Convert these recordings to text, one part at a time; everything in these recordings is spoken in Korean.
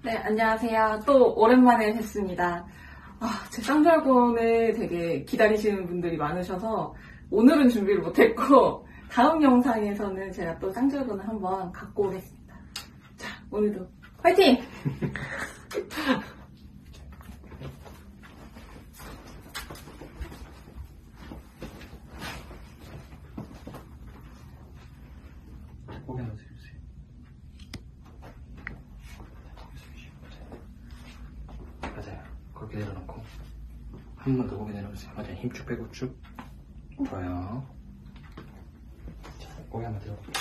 네, 안녕하세요. 또 오랜만에 뵙습니다. 제 쌍절곤을 되게 기다리시는 분들이 많으셔서 오늘은 준비를 못했고 다음 영상에서는 제가 또 쌍절곤을 한번 갖고 오겠습니다. 자, 오늘도 화이팅! 고개 한번 들어주세요. 맞아요. 그렇게 내려놓고 한 번 더 고개 내려보세요. 맞아요. 힘 쭉 빼고 쭉. 좋아요. 자, 고개 한번 들어볼게요.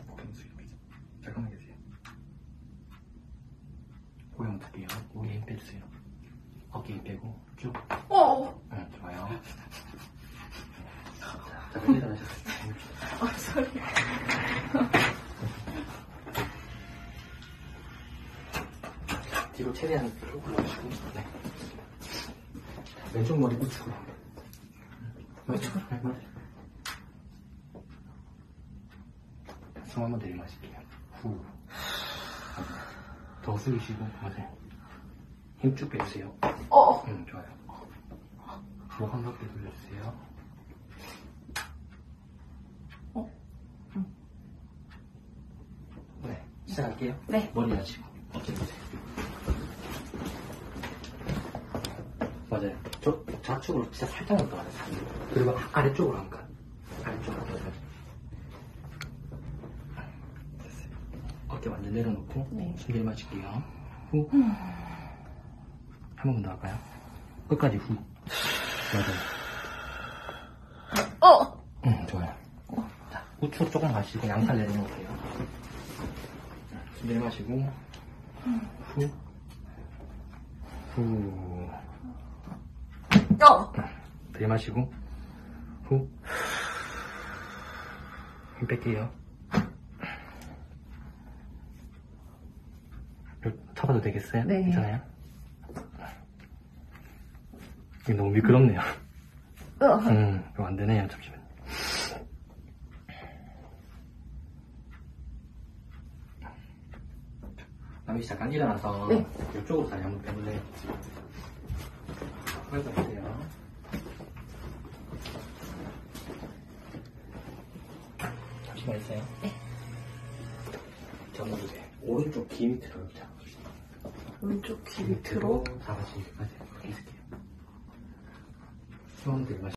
고개 한번 숙여보세요. 잠깐만 계세요. 고개 한번 들게요. 고개 힘 빼주세요. 어깨 힘 빼고 쭉. 응, 좋아요. 자, 그럼 일어나셨어요. 소리. 뒤로 최대한 쭉 올라오시고, 네. 왼쪽 머리 우측으로. 우측으로? 네, 맞아요. 숨 한번 들이마실게요. 후. 더 숙이시고, 맞아요. 힘 쭉 빼주세요. 좋아요. 목 한 바퀴 돌려주세요. 네, 시작할게요. 네. 머리 낮추고 어깨 보세요. 맞아요. 저 좌측으로 진짜 살짝만 더 가세요. 그리고 아래쪽으로 한 칸. 아래쪽으로 한 칸. 됐어요. 어깨 완전 내려놓고 네. 숨 들이마실게요. 후. 한 번만 더 할까요? 끝까지 후. 맞아요. 좋아요. 자, 우측으로 조금 마시고 양팔 내려놓을게요. 숨 들이마시고 후. 후. 들이마시고 후. 힘 뺄게요. 쳐봐도 되겠어요? 네. 괜찮아요? 이게 너무 미끄럽네요. 이거 안 되네요. 잠시만요. 남이 잠깐 일어나서 네. 이쪽으로 다리 한번 빼볼래요? 펼쳐주세요. 잠시만 있어요. 네. 접어주세요. 오른쪽 귀 밑으로 이렇게 잡아주세요. 왼쪽 귀 밑으로. 잡아주시기까지 그렇게 있을게요. 수원 들이마시고